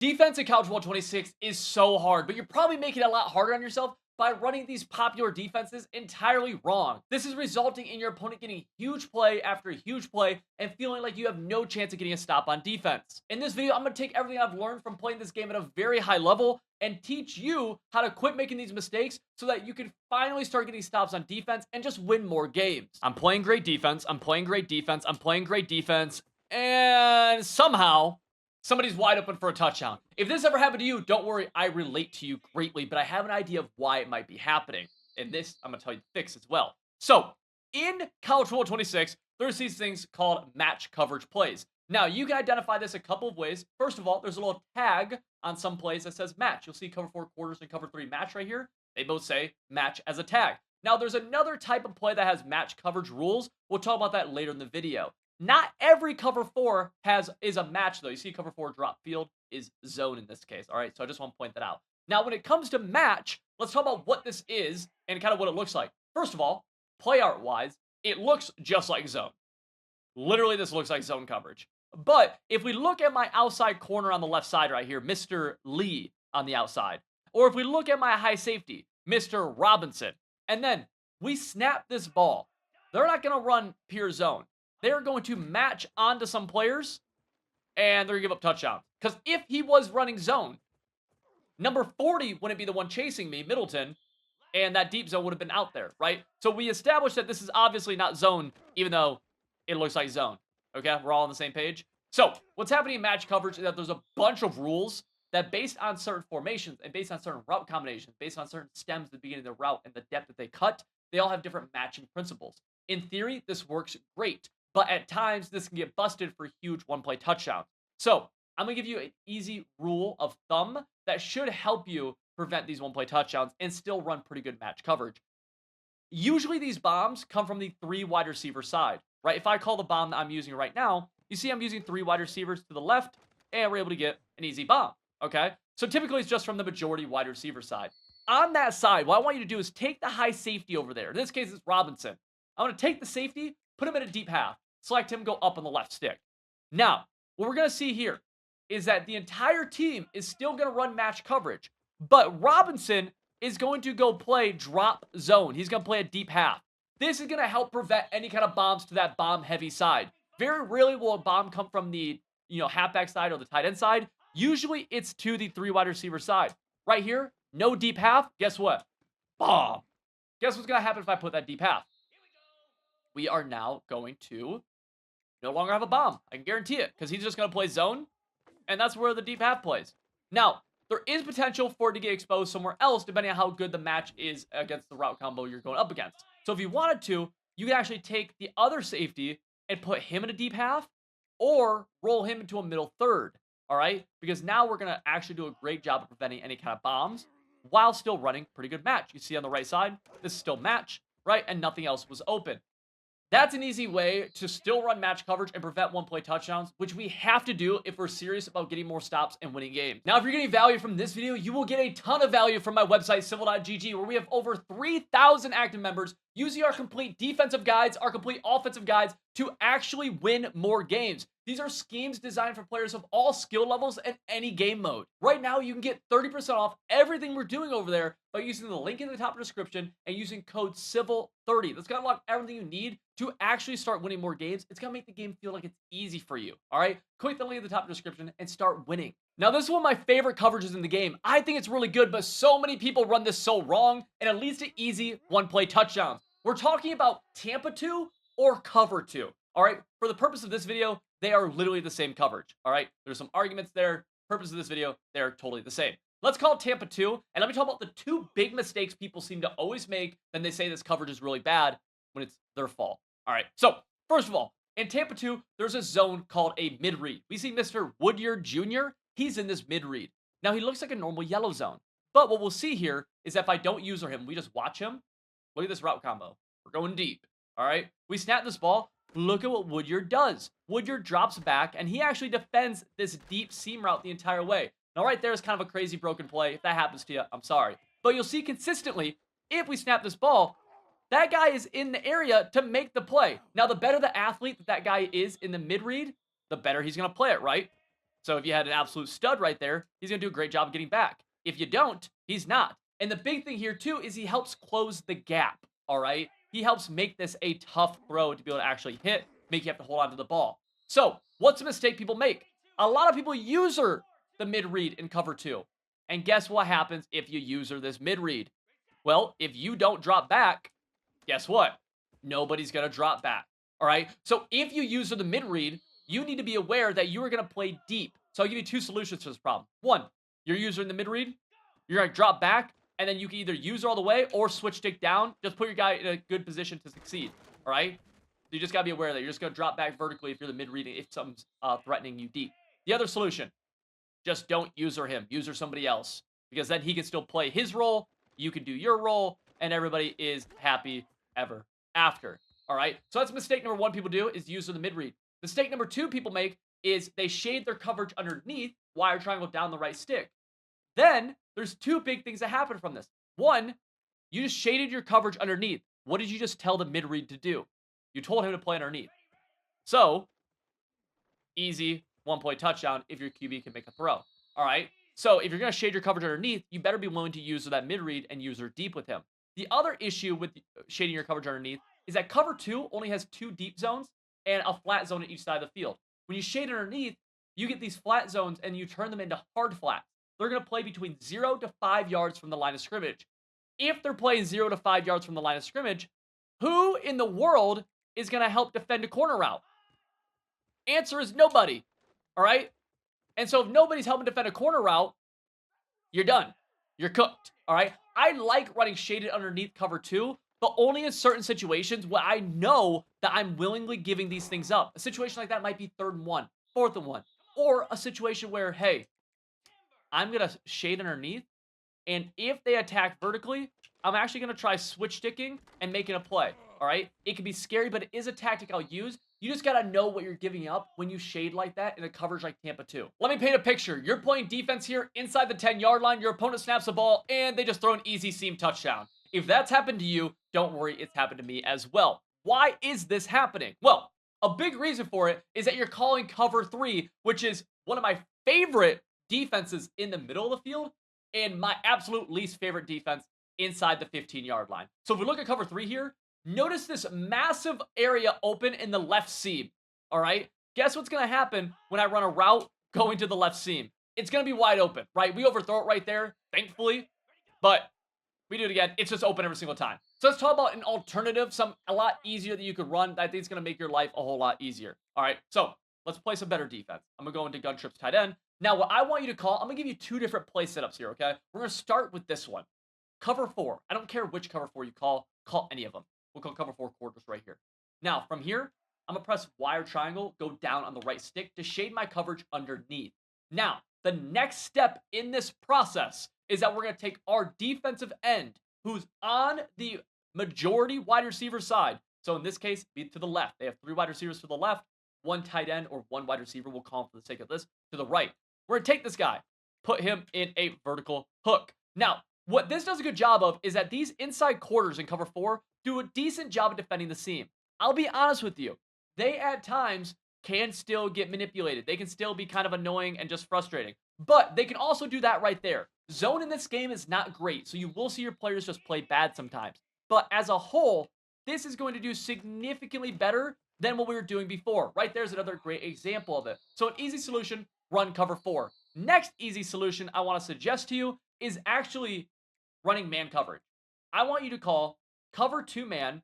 Defense in College Football 26 is so hard, but you're probably making it a lot harder on yourself by running these popular defenses entirely wrong. This is resulting in your opponent getting huge play after huge play and feeling like you have no chance of getting a stop on defense. In this video, I'm going to take everything I've learned from playing this game at a very high level and teach you how to quit making these mistakes so that you can finally start getting stops on defense and just win more games. I'm playing great defense, I'm playing great defense, I'm playing great defense, and somehow somebody's wide open for a touchdown. If this ever happened to you, don't worry, I relate to you greatly, but I have an idea of why it might be happening. And this, I'm going to tell you the fix as well. So, in College Football 26, there's these things called match coverage plays. Now, you can identify this a couple of ways. First of all, there's a little tag on some plays that says match. You'll see cover 4 quarters and cover 3 match right here. They both say match as a tag. Now, there's another type of play that has match coverage rules. We'll talk about that later in the video. Not every cover 4 is a match, though. You see cover 4 drop field is zone in this case, all right? So I just want to point that out. Now, when it comes to match, let's talk about what this is and kind of what it looks like. First of all, play art-wise, it looks just like zone. Literally, this looks like zone coverage. But if we look at my outside corner on the left side right here, Mr. Lee on the outside, or if we look at my high safety, Mr. Robinson, and then we snap this ball, they're not going to run pure zone. They're going to match onto some players, and they're going to give up touchdowns. Because if he was running zone, number 40 wouldn't be the one chasing me, Middleton, and that deep zone would have been out there, right? So we established that this is obviously not zone, even though it looks like zone. Okay, we're all on the same page. So what's happening in match coverage is that there's a bunch of rules that based on certain formations and based on certain route combinations, based on certain stems at the beginning of the route and the depth that they cut, they all have different matching principles. In theory, this works great. But at times, this can get busted for huge one-play touchdowns. So, I'm going to give you an easy rule of thumb that should help you prevent these one-play touchdowns and still run pretty good match coverage. Usually, these bombs come from the 3 wide receiver side, right? If I call the bomb that I'm using right now, you see I'm using 3 wide receivers to the left, and we're able to get an easy bomb, okay? So, typically, it's just from the majority wide receiver side. On that side, what I want you to do is take the high safety over there. In this case, it's Robinson. I want to take the safety, put him in a deep half, select him, go up on the left stick. Now, what we're going to see here is that the entire team is still going to run match coverage, but Robinson is going to go play drop zone. He's going to play a deep half. This is going to help prevent any kind of bombs to that bomb-heavy side. Very rarely will a bomb come from the halfback side or the tight end side. Usually, it's to the 3 wide receiver side. Right here, no deep half. Guess what? Bomb. Guess what's going to happen if I put that deep half? We are now going to no longer have a bomb. I can guarantee it, because he's just going to play zone, and that's where the deep half plays. Now, there is potential for it to get exposed somewhere else, depending on how good the match is against the route combo you're going up against. So if you wanted to, you can actually take the other safety and put him in a deep half, or roll him into a middle third, all right? Because now we're going to actually do a great job of preventing any kind of bombs, while still running pretty good match. You see on the right side, this is still match, right? And nothing else was open. That's an easy way to still run match coverage and prevent one-play touchdowns, which we have to do if we're serious about getting more stops and winning games. Now, if you're getting value from this video, you will get a ton of value from my website, civil.gg, where we have over 3,000 active members using our complete defensive guides, our complete offensive guides to actually win more games. These are schemes designed for players of all skill levels and any game mode. Right now, you can get 30% off everything we're doing over there by using the link in the top description and using code CIVIL30. That's going to unlock everything you need to actually start winning more games. It's going to make the game feel like it's easy for you, all right? Click the link in the top description and start winning. Now, this is one of my favorite coverages in the game. I think it's really good, but so many people run this so wrong, and it leads to easy one-play touchdowns. We're talking about Tampa 2 or cover 2, all right? For the purpose of this video, they are literally the same coverage, all right? There's some arguments there. Purpose of this video, they're totally the same. Let's call it Tampa 2, and let me talk about the 2 big mistakes people seem to always make when they say this coverage is really bad when it's their fault. All right, so first of all, in Tampa 2, there's a zone called a mid-read. We see Mr. Woodyard Jr., he's in this mid-read. Now, he looks like a normal yellow zone, but what we'll see here is that if I don't user him, we just watch him. Look at this route combo. We're going deep, all right? We snap this ball. Look at what Woodyard does. Woodyard drops back, and he actually defends this deep seam route the entire way. Now, right there is kind of a crazy broken play. If that happens to you, I'm sorry. But you'll see consistently, if we snap this ball, that guy is in the area to make the play. Now, the better the athlete that guy is in the mid-read, the better he's going to play it, right? So if you had an absolute stud right there, he's going to do a great job of getting back. If you don't, he's not. And the big thing here too is he helps close the gap, all right? He helps make this a tough throw to be able to actually hit, make you have to hold on to the ball. So, what's a mistake people make? A lot of people user the mid read in cover 2. And guess what happens if you user this mid read? Well, if you don't drop back, guess what? Nobody's going to drop back. All right. So if you use the mid read, you need to be aware that you are going to play deep. So I'll give you two solutions to this problem. One, you're using the mid read, you're going to drop back, and then you can either use all the way or switch stick down. Just put your guy in a good position to succeed. All right. So you just got to be aware that you're just going to drop back vertically if you're the mid read, if something's threatening you deep. The other solution, just don't user him. User somebody else. Because then he can still play his role, you can do your role, and everybody is happy ever after. All right? So that's mistake number one people do, is user the mid-read. Mistake number two people make is they shade their coverage underneath wire triangle down the right stick. Then, there's two big things that happen from this. One, you just shaded your coverage underneath. What did you just tell the mid-read to do? You told him to play underneath. So, easy one-point touchdown if your QB can make a throw. All right? So if you're going to shade your coverage underneath, you better be willing to use that mid-read and use her deep with him. The other issue with shading your coverage underneath is that cover 2 only has 2 deep zones and a flat zone at each side of the field. When you shade underneath, you get these flat zones and you turn them into hard flats. They're going to play between 0 to 5 yards from the line of scrimmage. If they're playing 0 to 5 yards from the line of scrimmage, who in the world is going to help defend a corner route? Answer is nobody. All right? And so if nobody's helping defend a corner route, you're done. You're cooked. All right? I like running shaded underneath cover 2, but only in certain situations where I know that I'm willingly giving these things up. A situation like that might be 3rd and 1, 4th and 1, or a situation where, hey, I'm going to shade underneath, and if they attack vertically, I'm actually going to try switch sticking and making a play. All right? It can be scary, but it is a tactic I'll use. You just got to know what you're giving up when you shade like that in a coverage like Tampa 2. Let me paint a picture. You're playing defense here inside the 10-yard line. Your opponent snaps the ball, and they just throw an easy seam touchdown. If that's happened to you, don't worry. It's happened to me as well. Why is this happening? Well, a big reason for it is that you're calling cover 3, which is one of my favorite defenses in the middle of the field, and my absolute least favorite defense inside the 15-yard line. So if we look at cover 3 here, notice this massive area open in the left seam, all right? Guess what's going to happen when I run a route going to the left seam? It's going to be wide open, right? We overthrow it right there, thankfully, but we do it again. It's just open every single time. So let's talk about an alternative, a lot easier that you could run that I think is going to make your life a whole lot easier, all right? So let's play some better defense. I'm going to go into gun trips tight end. Now, what I want you to call, I'm going to give you 2 different play setups here, okay? We're going to start with this one. Cover 4. I don't care which cover 4 you call any of them. We'll call cover 4 quarters right here. Now, from here, I'm going to press wire triangle, go down on the right stick to shade my coverage underneath. Now, the next step in this process is that we're going to take our defensive end, who's on the majority wide receiver side. So in this case, be to the left. They have 3 wide receivers to the left, 1 tight end or 1 wide receiver, we'll call him for the sake of this, to the right. We're going to take this guy, put him in a vertical hook. Now, what this does a good job of is that these inside quarters in cover 4 do a decent job of defending the seam. I'll be honest with you. They, at times, can still get manipulated. They can still be kind of annoying and just frustrating. But they can also do that right there. Zone in this game is not great, so you will see your players just play bad sometimes. But as a whole, this is going to do significantly better than what we were doing before. Right there's another great example of it. So an easy solution, run cover 4. Next easy solution I want to suggest to you is actually running man coverage. I want you to call cover 2 man.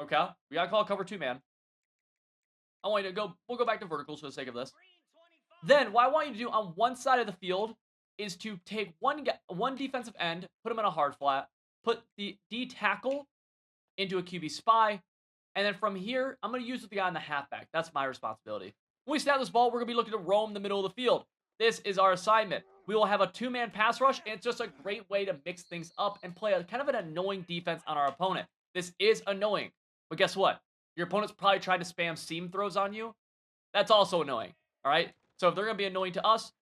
Okay, we gotta call cover 2 man. I want you to go, we'll go back to verticals for the sake of this. Then what I want you to do on one side of the field is to take one defensive end, put him in a hard flat, put the D tackle into a QB spy, and then from here, I'm going to use the guy in the halfback. That's my responsibility. When we snap this ball, we're going to be looking to roam the middle of the field. This is our assignment. We will have a 2-man pass rush, and it's just a great way to mix things up and play a kind of an annoying defense on our opponent. This is annoying, but guess what? Your opponent's probably trying to spam seam throws on you. That's also annoying, all right? So if they're going to be annoying to us,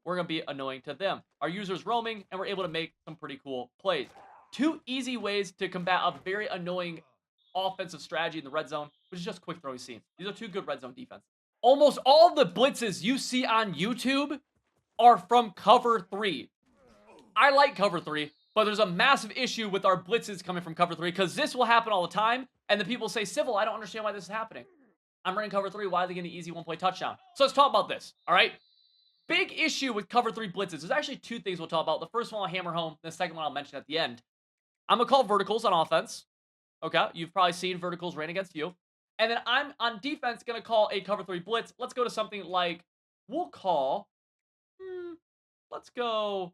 we're going to be annoying to them. Our user's roaming, and we're able to make some pretty cool plays. 2 easy ways to combat a very annoying offensive strategy in the red zone, which is just quick throwing seams. These are 2 good red zone defenses. Almost all the blitzes you see on YouTube are from cover 3. I like cover 3, but there's a massive issue with our blitzes coming from cover 3 because this will happen all the time, and the people say, Civil, I don't understand why this is happening. I'm running cover 3. Why are they getting an easy one-play touchdown? So let's talk about this, all right? Big issue with cover 3 blitzes. There's actually two things we'll talk about. The first one I'll hammer home. The second one I'll mention at the end. I'm going to call verticals on offense. Okay? You've probably seen verticals ran against you. And then I'm on defense going to call a cover 3 blitz. Let's go to something like, we'll call, let's go,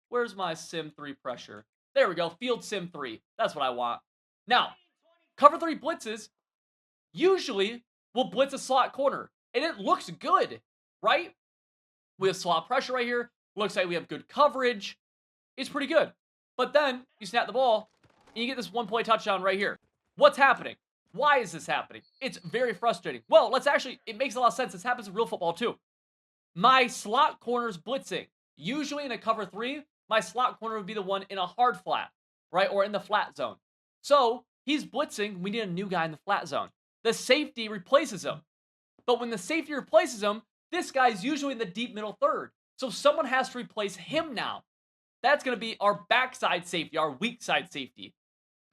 where's my Sim 3 pressure? There we go. Field Sim 3. That's what I want. Now, cover 3 blitzes usually will blitz a slot corner. And it looks good, right? We have slot pressure right here. Looks like we have good coverage. It's pretty good. But then you snap the ball and you get this one-play touchdown right here. What's happening? Why is this happening? It's very frustrating. Well, it makes a lot of sense. This happens in real football too. My slot corner's blitzing. Usually in a cover 3, my slot corner would be the one in a hard flat, right? Or in the flat zone. So he's blitzing. We need a new guy in the flat zone. The safety replaces him. But when the safety replaces him, this guy's usually in the deep middle third. So someone has to replace him now. That's going to be our backside safety, our weak side safety.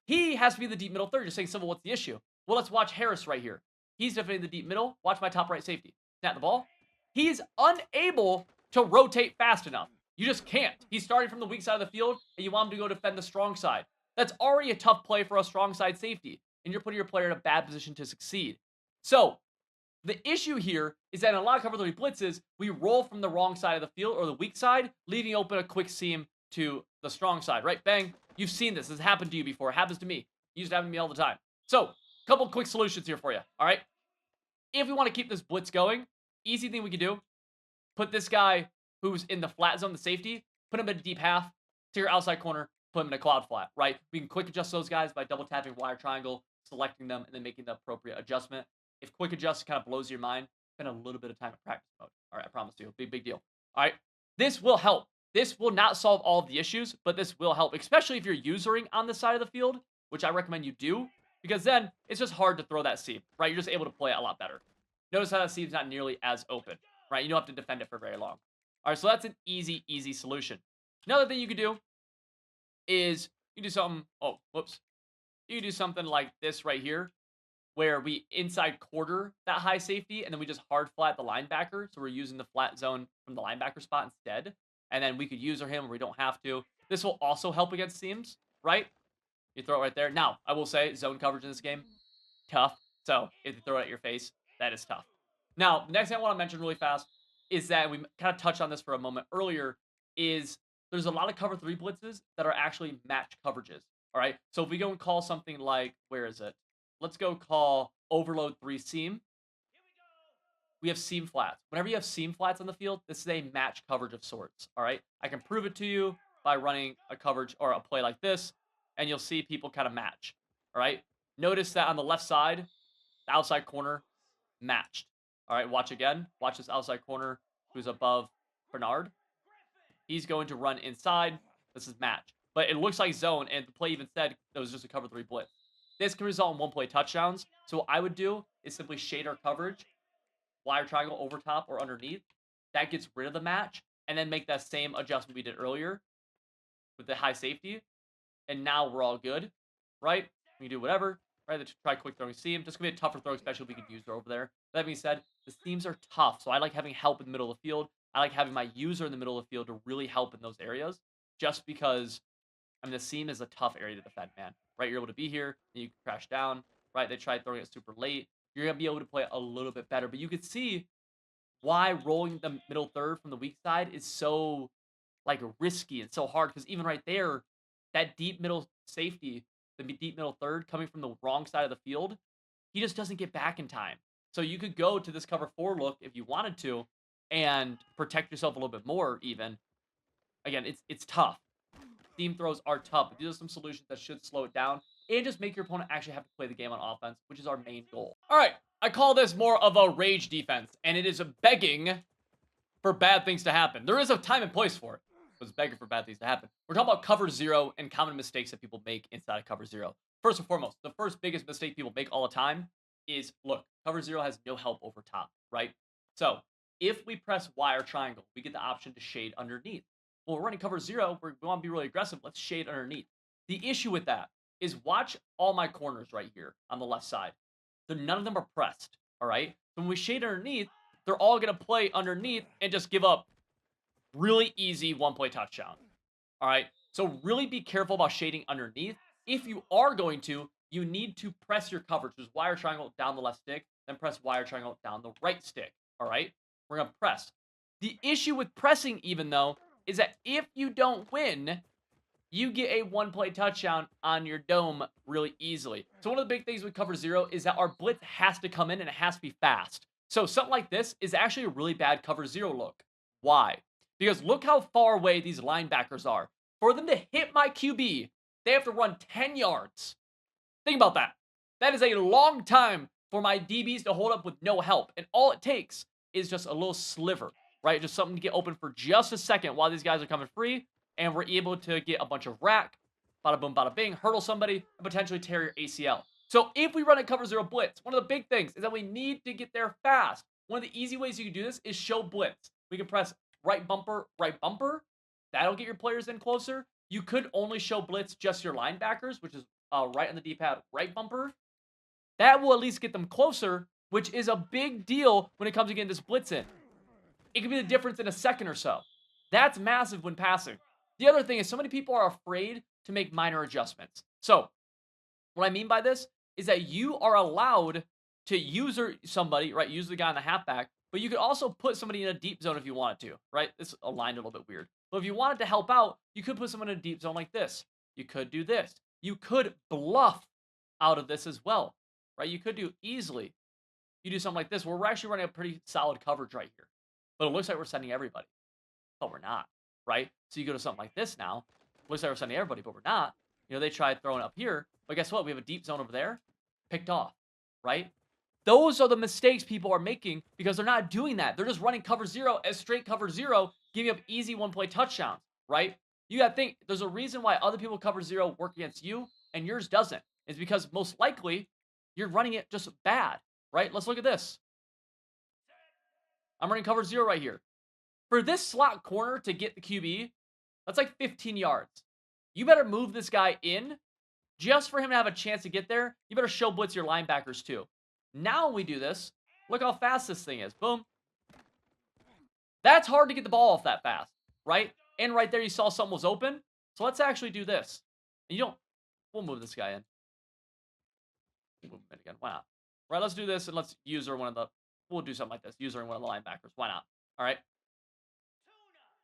He has to be the deep middle third. You're saying, Civil, what's the issue? Well, let's watch Harris right here. He's definitely in the deep middle. Watch my top right safety. Snap the ball. He's unable to rotate fast enough. You just can't. He's starting from the weak side of the field, and you want him to go defend the strong side. That's already a tough play for a strong side safety, and you're putting your player in a bad position to succeed. So, the issue here is that in a lot of cover 3 blitzes, we roll from the wrong side of the field or the weak side, leaving open a quick seam to the strong side, right? Bang. You've seen this. This has happened to you before. It happens to me. It used to happen to me all the time. So, a couple quick solutions here for you, all right? If we want to keep this blitz going, easy thing we can do, put this guy who's in the flat zone, the safety, put him in a deep half to your outside corner, put him in a cloud flat, right? We can quick adjust those guys by double tapping wire triangle, selecting them, and then making the appropriate adjustment. If quick adjust kind of blows your mind, spend a little bit of time in practice mode. All right, I promise you. Big deal. All right, this will help. This will not solve all of the issues, but this will help, especially if you're usering on the side of the field, which I recommend you do, because then it's just hard to throw that seam, right? You're just able to play it a lot better. Notice how that seam's not nearly as open, right? You don't have to defend it for very long. All right, so that's an easy solution. Another thing you could do is you do something, you do something like this right here, where we inside quarter that high safety, and then we just hard flat the linebacker. So we're using the flat zone from the linebacker spot instead. And then we could user him where we don't have to. This will also help against seams, right? You throw it right there. Now, I will say, zone coverage in this game, tough. So if you throw it at your face, that is tough. Now, the next thing I want to mention really fast is that we kind of touched on this for a moment earlier, is there's a lot of cover 3 blitzes that are actually match coverages, all right? So if we go and call something like, where is it? Let's go call overload 3 seam. We have seam flats. Whenever you have seam flats on the field, this is a match coverage of sorts, all right? I can prove it to you by running a coverage or a play like this, and you'll see people kind of match, all right? Notice that on the left side, the outside corner matched. All right, watch again. Watch this outside corner who's above Bernard. He's going to run inside. This is match. But it looks like zone, and the play even said it was just a cover 3 blitz. This can result in one-play touchdowns. So what I would do is simply shade our coverage, wire triangle over top or underneath. That gets rid of the match, and then make that same adjustment we did earlier with the high safety. And now we're all good, right? We can do whatever, right? Let's try quick throwing seam. Just gonna be a tougher throw, especially if we could use her over there. That being said, the seams are tough, so I like having help in the middle of the field. I like having my user in the middle of the field to really help in those areas, just because, I mean, the seam is a tough area to defend, man, right? You're able to be here, and you can crash down, right? They tried throwing it super late. You're going to be able to play a little bit better, but you could see why rolling the middle third from the weak side is so, like, risky and so hard, because even right there, that deep middle safety, the deep middle third coming from the wrong side of the field, he just doesn't get back in time. So you could go to this cover 4 look if you wanted to and protect yourself a little bit more even. Again, it's tough. Seam throws are tough, but these are some solutions that should slow it down and just make your opponent actually have to play the game on offense, which is our main goal. All right, I call this more of a rage defense, and it is begging for bad things to happen. There is a time and place for it, but it's begging for bad things to happen. We're talking about cover 0 and common mistakes that people make inside of cover 0. First and foremost, the first biggest mistake people make all the time is, look, cover zero has no help over top, right? So if we press Y or triangle, we get the option to shade underneath. Well, we're running cover zero. We want to be really aggressive. Let's shade underneath. The issue with that is watch all my corners right here on the left side. None of them are pressed, all right? When we shade underneath, they're all going to play underneath and just give up really easy one-play touchdown. All right. So really be careful about shading underneath. If you are going to, you need to press your coverage. Just wire triangle down the left stick, then press wire triangle down the right stick. All right. We're going to press. The issue with pressing, even though, is that if you don't win, you get a one-play touchdown on your dome really easily. So one of the big things with cover zero is that our blitz has to come in and it has to be fast. So something like this is actually a really bad cover zero look. Why? Because look how far away these linebackers are. For them to hit my QB, they have to run 10 yards. Think about that. That is a long time for my DBs to hold up with no help. And all it takes is just a little sliver, right? Just something to get open for just a second while these guys are coming free. And we're able to get a bunch of rack, bada boom, bada bing, hurdle somebody, and potentially tear your ACL. So if we run a cover zero blitz, one of the big things is that we need to get there fast. One of the easy ways you can do this is show blitz. We can press right bumper, right bumper. That'll get your players in closer. You could only show blitz just your linebackers, which is right on the D-pad, right bumper. That will at least get them closer, which is a big deal when it comes to getting this blitz in. It could be the difference in a second or so. That's massive when passing. The other thing is so many people are afraid to make minor adjustments. So what I mean by this is that you are allowed to use somebody, right? Use the guy in the halfback, but you could also put somebody in a deep zone if you wanted to, right? This aligned a little bit weird. But if you wanted to help out, you could put someone in a deep zone like this. You could do this. You could bluff out of this as well, right? You could do easily. You do something like this where we're actually running a pretty solid coverage right here. But it looks like we're sending everybody. But we're not, right? So you go to something like this now. Looks like we're sending everybody, but we're not. You know, they tried throwing up here. But guess what? We have a deep zone over there. Picked off, right? Those are the mistakes people are making because they're not doing that. They're just running cover zero as straight cover zero, giving up easy one-play touchdowns, right? You got to think, there's a reason why other people cover zero work against you and yours doesn't. It's because most likely you're running it just bad, right? Let's look at this. I'm running cover zero right here. For this slot corner to get the QB, that's like 15 yards. You better move this guy in just for him to have a chance to get there. You better show blitz your linebackers too. Now when we do this, look how fast this thing is. Boom. That's hard to get the ball off that fast, right? And right there you saw something was open. So let's actually do this. And we'll move this guy in. Move him in again. Why not? Right, let's do this and let's we'll do something like this. User one of the linebackers. Why not? All right.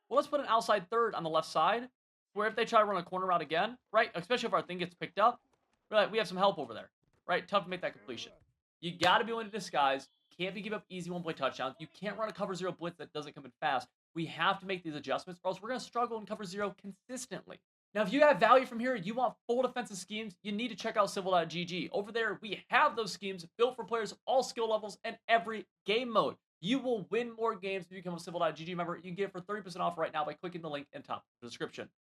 Well, let's put an outside third on the left side where if they try to run a corner route again, right? Especially if our thing gets picked up, right? We have some help over there, right? Tough to make that completion. You got to be willing to disguise. Can't be give up easy one-play touchdowns. You can't run a cover zero blitz that doesn't come in fast. We have to make these adjustments or else we're going to struggle in cover zero consistently. Now, if you have value from here, you want full defensive schemes, you need to check out civil.gg. Over there, we have those schemes built for players of all skill levels and every game mode. You will win more games if you become a civil.gg member. You can get it for 30% off right now by clicking the link in top of the description.